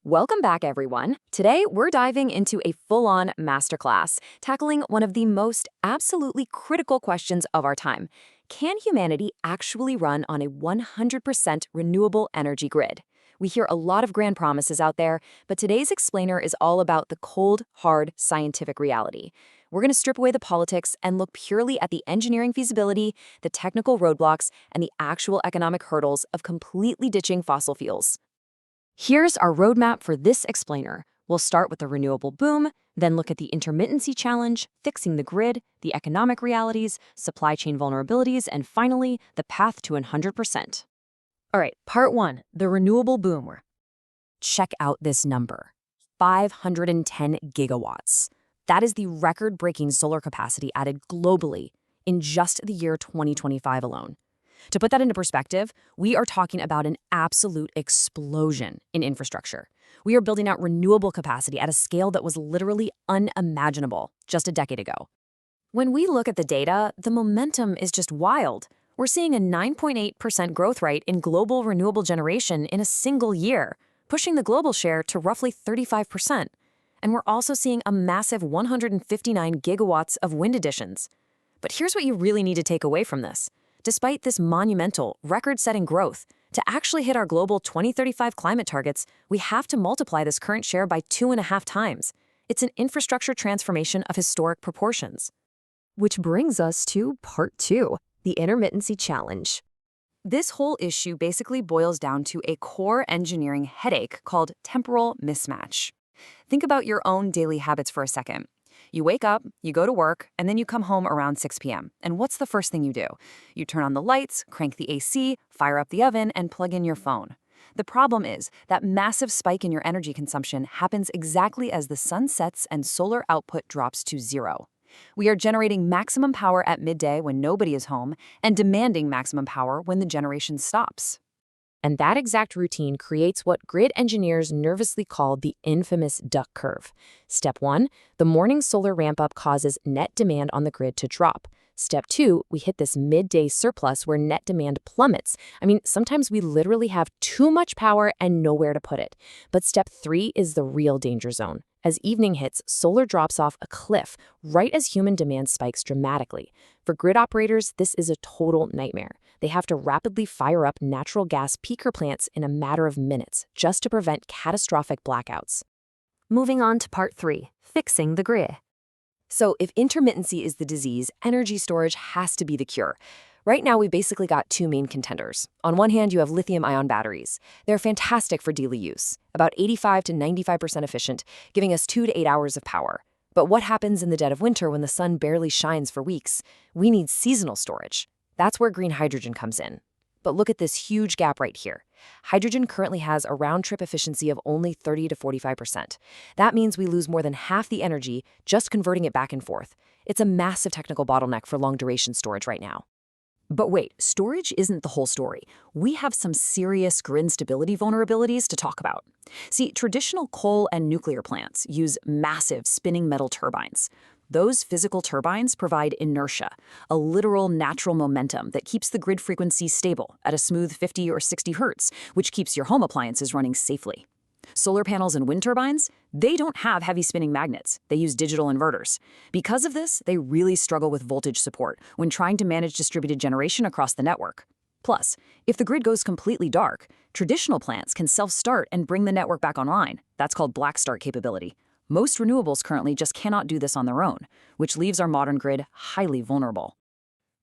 Welcome back, everyone. Today, we're diving into a full-on masterclass, tackling one of the most absolutely critical questions of our time. Can humanity actually run on a 100% renewable energy grid? We hear a lot of grand promises out there, but today's explainer is all about the cold, hard, scientific reality. We're going to strip away the politics and look purely at the engineering feasibility, the technical roadblocks, and the actual economic hurdles of completely ditching fossil fuels. Here's our roadmap for this explainer. We'll start with the renewable boom, then look at the intermittency challenge, fixing the grid, the economic realities, supply chain vulnerabilities, and finally, the path to 100%. All right, part one, the renewable boom. Check out this number, 510 gigawatts. That is the record-breaking solar capacity added globally in just the year 2025 alone. To put that into perspective, we are talking about an absolute explosion in infrastructure. We are building out renewable capacity at a scale that was literally unimaginable just a decade ago. When we look at the data, the momentum is just wild. We're seeing a 9.8% growth rate in global renewable generation in a single year, pushing the global share to roughly 35%. And we're also seeing a massive 159 gigawatts of wind additions. But here's what you really need to take away from this. Despite this monumental, record-setting growth, to actually hit our global 2035 climate targets, we have to multiply this current share by 2.5 times. It's an infrastructure transformation of historic proportions. Which brings us to part two, the intermittency challenge. This whole issue basically boils down to a core engineering headache called temporal mismatch. Think about your own daily habits for a second. You wake up, you go to work, and then you come home around 6 p.m. And what's the first thing you do? You turn on the lights, crank the AC, fire up the oven, and plug in your phone. The problem is that massive spike in your energy consumption happens exactly as the sun sets and solar output drops to zero. We are generating maximum power at midday when nobody is home and demanding maximum power when the generation stops. And that exact routine creates what grid engineers nervously call the infamous duck curve. Step 1, the morning solar ramp-up causes net demand on the grid to drop. Step 2, we hit this midday surplus where net demand plummets. Sometimes we literally have too much power and nowhere to put it. But step 3 is the real danger zone. As evening hits, solar drops off a cliff, right as human demand spikes dramatically. For grid operators, this is a total nightmare. They have to rapidly fire up natural gas peaker plants in a matter of minutes just to prevent catastrophic blackouts. Moving on to part 3, fixing the grid. So if intermittency is the disease, energy storage has to be the cure. Right now, we've basically got two main contenders. On one hand, you have lithium-ion batteries. They're fantastic for daily use, about 85 to 95% efficient, giving us 2 to 8 hours of power. But what happens in the dead of winter when the sun barely shines for weeks? We need seasonal storage. That's where green hydrogen comes in. But look at this huge gap right here. Hydrogen currently has a round-trip efficiency of only 30 to 45%. That means we lose more than half the energy just converting it back and forth. It's a massive technical bottleneck for long-duration storage right now. But wait, storage isn't the whole story. We have some serious grid stability vulnerabilities to talk about. See, traditional coal and nuclear plants use massive spinning metal turbines. Those physical turbines provide inertia, a literal natural momentum that keeps the grid frequency stable at a smooth 50 or 60 hertz, which keeps your home appliances running safely. Solar panels and wind turbines, they don't have heavy spinning magnets. They use digital inverters. Because of this, they really struggle with voltage support when trying to manage distributed generation across the network. Plus, if the grid goes completely dark, traditional plants can self-start and bring the network back online. That's called black start capability. Most renewables currently just cannot do this on their own, which leaves our modern grid highly vulnerable.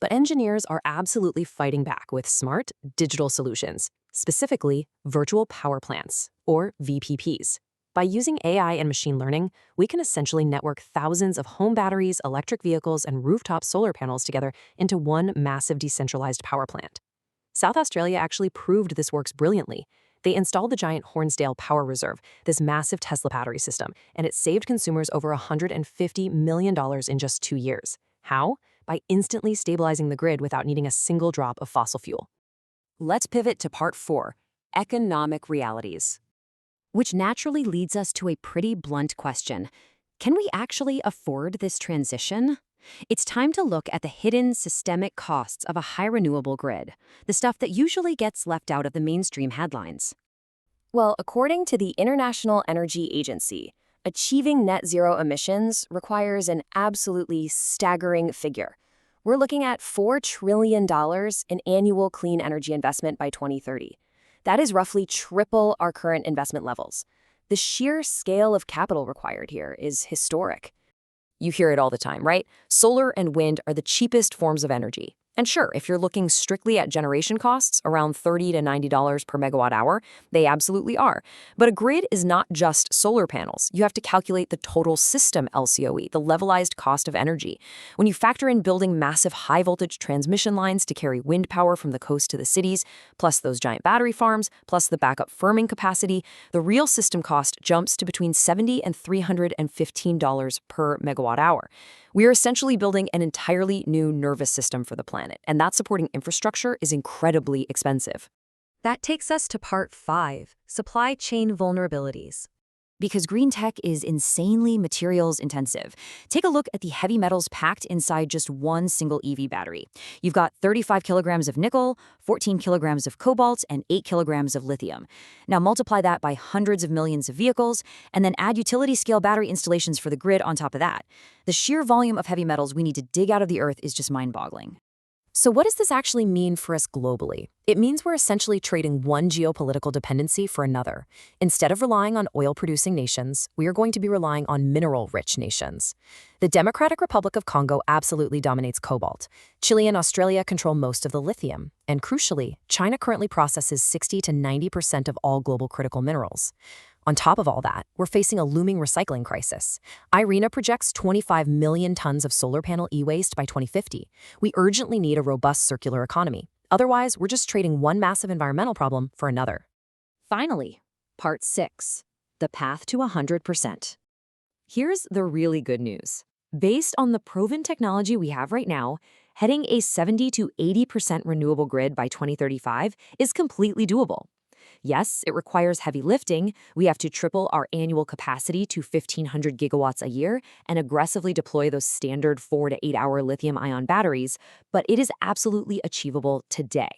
But engineers are absolutely fighting back with smart, digital solutions, specifically virtual power plants, or VPPs. By using AI and machine learning, we can essentially network thousands of home batteries, electric vehicles, and rooftop solar panels together into one massive decentralized power plant. South Australia actually proved this works brilliantly. They installed the giant Hornsdale Power Reserve, this massive Tesla battery system, and it saved consumers over $150 million in just 2 years. How? By instantly stabilizing the grid without needing a single drop of fossil fuel. Let's pivot to part 4, economic realities. Which naturally leads us to a pretty blunt question. Can we actually afford this transition? It's time to look at the hidden systemic costs of a high renewable grid, the stuff that usually gets left out of the mainstream headlines. Well, according to the International Energy Agency, achieving net zero emissions requires an absolutely staggering figure. We're looking at $4 trillion in annual clean energy investment by 2030. That is roughly triple our current investment levels. The sheer scale of capital required here is historic. You hear it all the time, right? Solar and wind are the cheapest forms of energy. And sure, if you're looking strictly at generation costs, around $30 to $90 per megawatt hour, they absolutely are. But a grid is not just solar panels. You have to calculate the total system LCOE, the levelized cost of energy. When you factor in building massive high-voltage transmission lines to carry wind power from the coast to the cities, plus those giant battery farms, plus the backup firming capacity, the real system cost jumps to between $70 and $315 per megawatt hour. We are essentially building an entirely new nervous system for the planet, and that supporting infrastructure is incredibly expensive. That takes us to part 5, supply chain vulnerabilities. Because green tech is insanely materials intensive. Take a look at the heavy metals packed inside just one single EV battery. You've got 35 kilograms of nickel, 14 kilograms of cobalt, and 8 kilograms of lithium. Now multiply that by hundreds of millions of vehicles, and then add utility-scale battery installations for the grid on top of that. The sheer volume of heavy metals we need to dig out of the earth is just mind-boggling. So what does this actually mean for us globally? It means we're essentially trading one geopolitical dependency for another. Instead of relying on oil-producing nations, we are going to be relying on mineral-rich nations. The Democratic Republic of Congo absolutely dominates cobalt. Chile and Australia control most of the lithium. And crucially, China currently processes 60 to 90% of all global critical minerals. On top of all that, we're facing a looming recycling crisis. IRENA projects 25 million tons of solar panel e-waste by 2050. We urgently need a robust circular economy. Otherwise, we're just trading one massive environmental problem for another. Finally, part 6, the path to 100%. Here's the really good news. Based on the proven technology we have right now, heading a 70 to 80% renewable grid by 2035 is completely doable. Yes, it requires heavy lifting. We have to triple our annual capacity to 1,500 gigawatts a year and aggressively deploy those standard 4 to 8 hour lithium-ion batteries, but it is absolutely achievable today.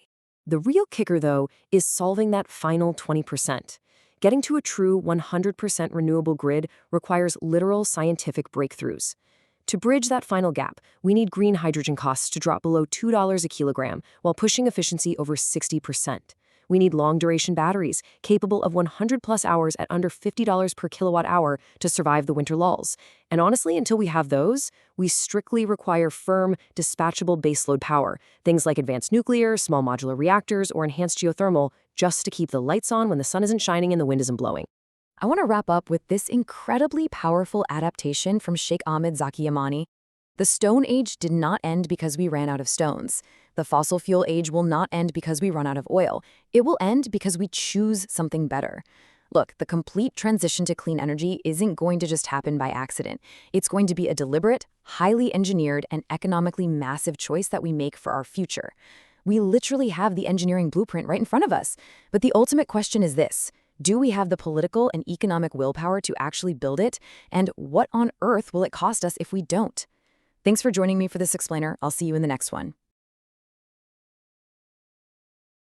The real kicker, though, is solving that final 20%. Getting to a true 100% renewable grid requires literal scientific breakthroughs. To bridge that final gap, we need green hydrogen costs to drop below $2 a kilogram while pushing efficiency over 60%. We need long-duration batteries, capable of 100-plus hours at under $50 per kilowatt-hour to survive the winter lulls. And honestly, until we have those, we strictly require firm, dispatchable baseload power, things like advanced nuclear, small modular reactors, or enhanced geothermal, just to keep the lights on when the sun isn't shining and the wind isn't blowing. I want to wrap up with this incredibly powerful adaptation from Sheikh Ahmed Zaki Yamani. The Stone Age did not end because we ran out of stones. The fossil fuel age will not end because we run out of oil. It will end because we choose something better. Look, the complete transition to clean energy isn't going to just happen by accident. It's going to be a deliberate, highly engineered, and economically massive choice that we make for our future. We literally have the engineering blueprint right in front of us. But the ultimate question is this: do we have the political and economic willpower to actually build it? And what on earth will it cost us if we don't? Thanks for joining me for this explainer. I'll see you in the next one.